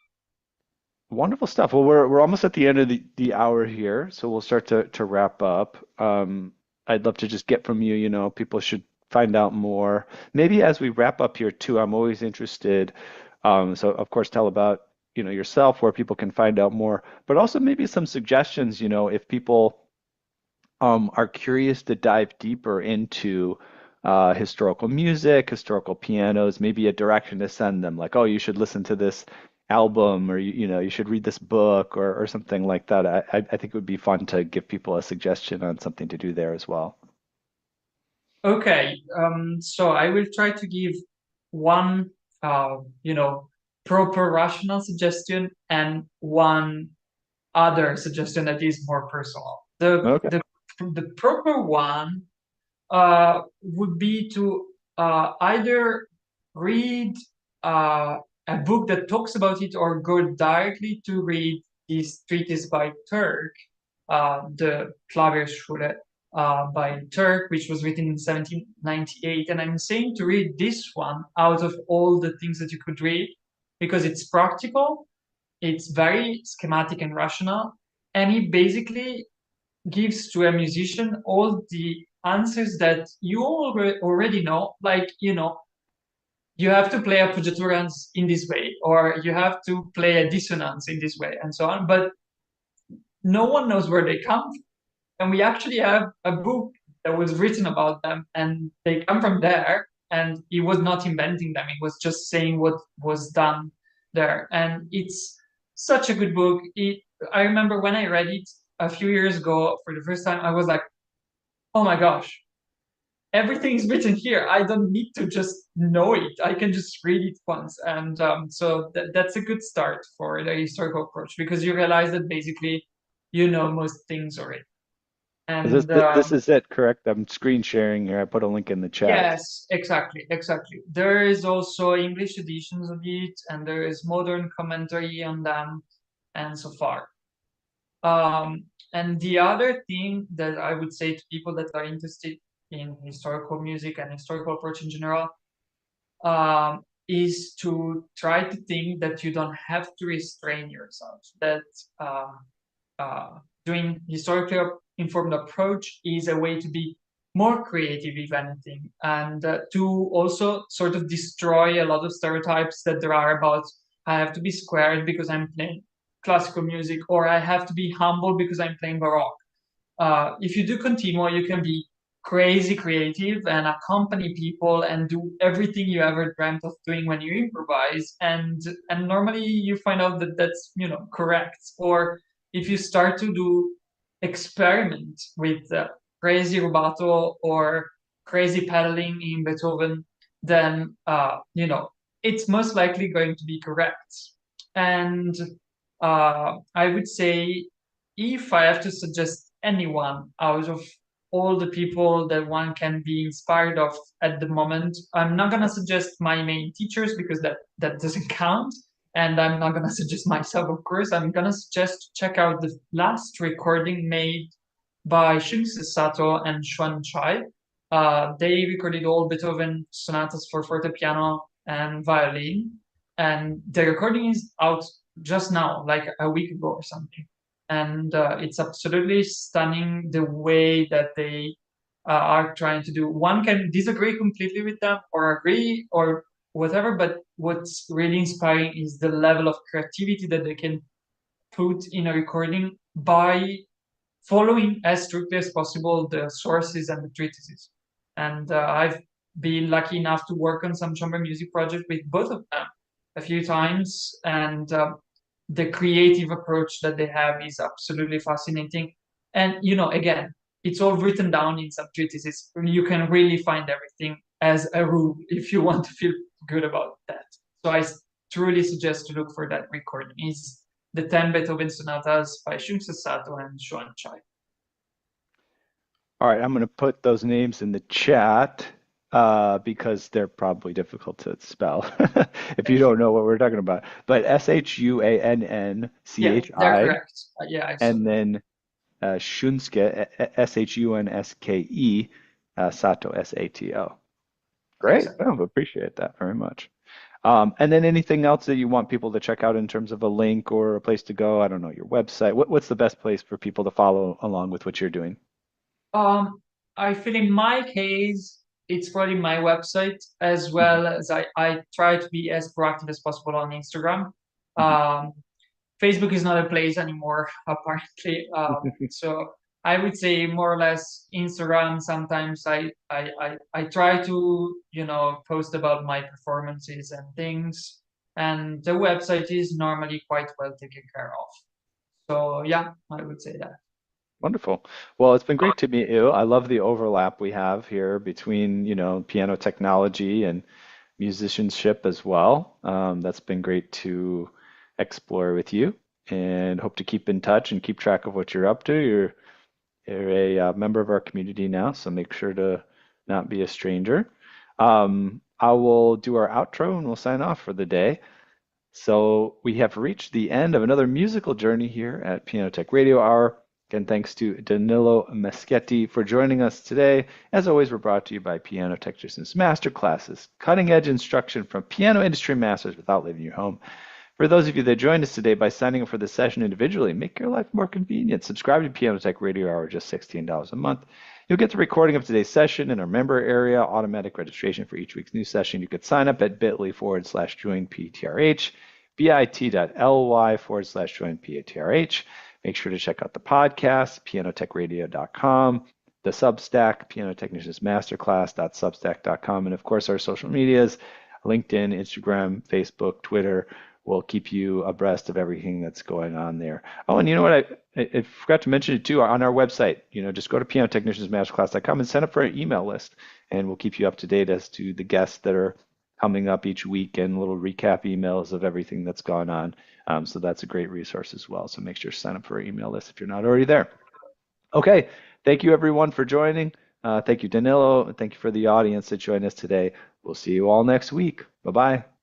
Wonderful stuff. Well, we're almost at the end of the hour here, so we'll start to wrap up. I'd love to just get from you, people should find out more. Maybe as we wrap up here too, I'm always interested. So of course, tell about, yourself, where people can find out more, but also maybe some suggestions, if people are curious to dive deeper into historical music, historical pianos, maybe a direction to send them, like, oh, you should listen to this album, or you should read this book, or something like that. I think it would be fun to give people a suggestion on something to do there as well. Okay, so I will try to give one, uh, you know, proper rational suggestion and one other suggestion that is more personal. The Okay. the the proper one would be to either read uh, a book that talks about it or go directly to read this treatise by Turk, the Klavierschule by Turk, which was written in 1798. And I'm saying to read this one out of all the things that you could read because it's practical, it's very schematic and rational, and it basically gives to a musician all the answers that you already know, like, you have to play appoggiaturans in this way, or you have to play a dissonance in this way, and so on. But no one knows where they come from. And we actually have a book that was written about them, and they come from there. And he was not inventing them; it was just saying what was done there. And it's such a good book. I remember when I read it a few years ago for the first time, I was like, "Oh my gosh, everything is written here. I don't need to just know it. I can just read it once." And so that's a good start for the historical approach because you realize that basically you know most things already. This And this is it, correct? I'm screen sharing here. I put a link in the chat. yes, exactly, exactly. There is also English editions of it, and there is modern commentary on them, and so far. And the other thing that I would say to people that are interested in historical music and historical approach in general is to try to think that you don't have to restrain yourself. That doing historically informed approach is a way to be more creative, if anything, and to also sort of destroy a lot of stereotypes that there are about I have to be squared because I'm playing classical music, or I have to be humble because I'm playing Baroque. If you do continuo, you can be crazy creative and accompany people and do everything you ever dreamt of doing when you improvise. And normally you find out that that's correct. Or if you start to do experiment with crazy rubato or crazy pedaling in Beethoven, then it's most likely going to be correct. And I would say if I have to suggest anyone out of all the people that one can be inspired of at the moment, I'm not gonna suggest my main teachers because that doesn't count. And I'm not gonna suggest myself, of course. I'm gonna suggest check out the last recording made by Shunsu Sato and Xuan Chai. They recorded all Beethoven sonatas for fortepiano and violin, and the recording is out just now, like a week ago or something. And it's absolutely stunning the way that they are trying to do. One can disagree completely with them or agree or whatever, but what's really inspiring is the level of creativity that they can put in a recording by following as strictly as possible the sources and the treatises. And I've been lucky enough to work on some chamber music project with both of them a few times, and the creative approach that they have is absolutely fascinating. And again, it's all written down in some treatises. You can really find everything as a rule if you want to feel good about that. So I truly suggest to look for that recording. It's the 10 Beethoven sonatas by Shunsu Sato and Xuan Chai. All right, I'm going to put those names in the chat because they're probably difficult to spell if you Thank you. don't know what we're talking about. But Yeah, they're Shuannschei correct. Yeah, I saw and that. then Shunske, Shunske, Sato, Sato. Great. Exactly. Oh, appreciate that very much. And then anything else that you want people to check out in terms of a link or a place to go? I don't know, your website. What's the best place for people to follow along with what you're doing? Um, I feel in my case, it's probably my website as Mhm, well as I try to be as proactive as possible on Instagram. mhm. Um, Facebook is not a place anymore, apparently. So I would say more or less Instagram. Sometimes I try to, post about my performances and things. And the website is normally quite well taken care of. So yeah, I would say that. Wonderful. Well, it's been great to meet you. I love the overlap we have here between, piano technology and musicianship as well. That's been great to explore with you and hope to keep in touch and keep track of what you're up to. You're a member of our community now, so make sure to not be a stranger. I will do our outro and we'll sign off for the day. So we have reached the end of another musical journey here at Piano Tech Radio Hour. Again, thanks to Danilo Mascetti for joining us today. As always, we're brought to you by Piano Technicians Masterclasses, cutting edge instruction from piano industry masters without leaving your home. For those of you that joined us today by signing up for the session individually, make your life more convenient. Subscribe to Piano Tech Radio Hour, just $16 a month. You'll get the recording of today's session in our member area, automatic registration for each week's new session. You could sign up at bit.ly/join PTRH, bit.ly/join PTRH. Make sure to check out the podcast, pianotechradio.com, the Substack, Piano Technicians Masterclass.substack.com, and of course our social medias, LinkedIn, Instagram, Facebook, Twitter. We'll keep you abreast of everything that's going on there. Oh, and you know what? I forgot to mention it too on our website. Just go to pianotechniciansmasterclass.com and sign up for an email list, and we'll keep you up to date as to the guests that are coming up each week and little recap emails of everything that's gone on. So that's a great resource as well. So make sure to sign up for our email list if you're not already there. Okay, thank you everyone for joining. Thank you, Danilo, and thank you for the audience that joined us today. We'll see you all next week. Bye bye.